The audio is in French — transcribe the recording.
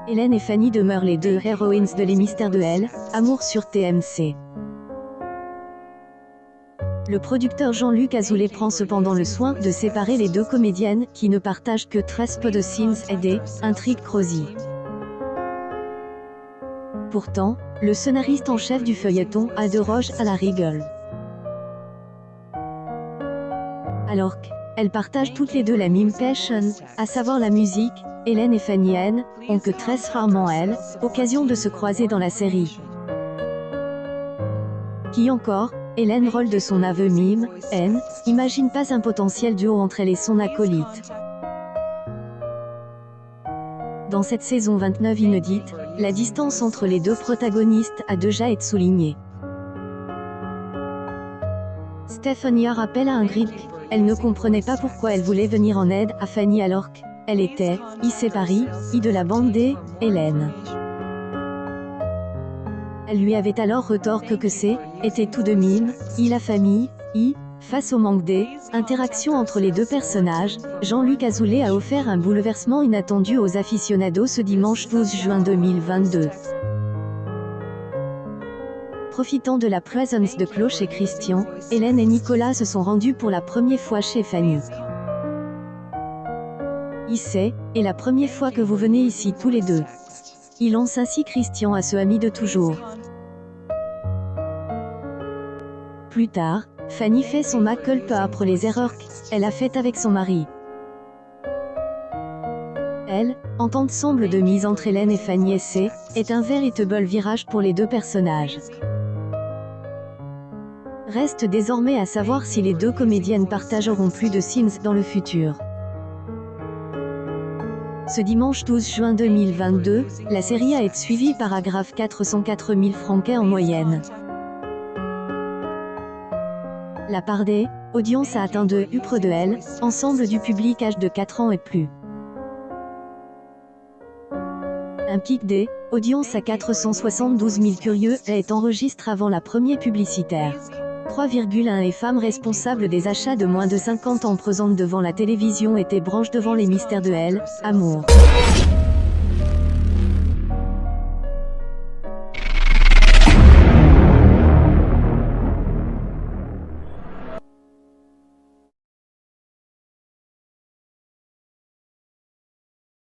Hélène et Fanny demeurent les deux héroïnes de Les Mystères de Elle, Amour sur TMC. Le producteur Jean-Luc Azoulay prend cependant le soin de séparer les deux comédiennes, qui ne partagent que très peu de scenes et des intrigues croisées. Pourtant, le scénariste en chef du feuilleton a de roches à la rigole. Alors qu'elles partagent toutes les deux la même passion, à savoir la musique, Hélène et Fanny N ont que très rarement occasion de se croiser dans la série. Qui encore, Hélène, rôle de son aveu mime, N, imagine pas un potentiel duo entre elle et son acolyte. Dans cette saison 29 inédite, la distance entre les deux protagonistes a déjà été soulignée. Stephanie rappelle à Ingrid qu'elle ne comprenait pas pourquoi elle voulait venir en aide à Fanny alors qu'elle était, séparée, de la bande des Hélène. Elle lui avait alors retort que était tout de même, la famille, face au manque des interactions entre les deux personnages, Jean-Luc Azoulay a offert un bouleversement inattendu aux aficionados ce dimanche 12 juin 2022. Profitant de la présence de Cloche et Christian, Hélène et Nicolas se sont rendus pour la première fois chez Fanny. C'est la première fois que vous venez ici tous les deux. Ils lancent ainsi Christian à ce ami de toujours. Plus tard, Fanny fait son culpa après les erreurs qu'elle a faites avec son mari. Entente semble de mise entre Hélène et Fanny est un véritable virage pour les deux personnages. Reste désormais à savoir si les deux comédiennes partageront plus de scenes dans le futur. Ce dimanche 12 juin 2022, la série a été suivie par à grave 404 000 francs en moyenne. La part des audiences a atteint près de elle, ensemble du public âge de 4 ans et plus. Un pic des audiences à 472 000 curieux est enregistré avant la première publicitaire. 3,1 et femmes responsables des achats de moins de 50 ans présentes devant la télévision étaient branches devant Les Mystères de Elle, Amour.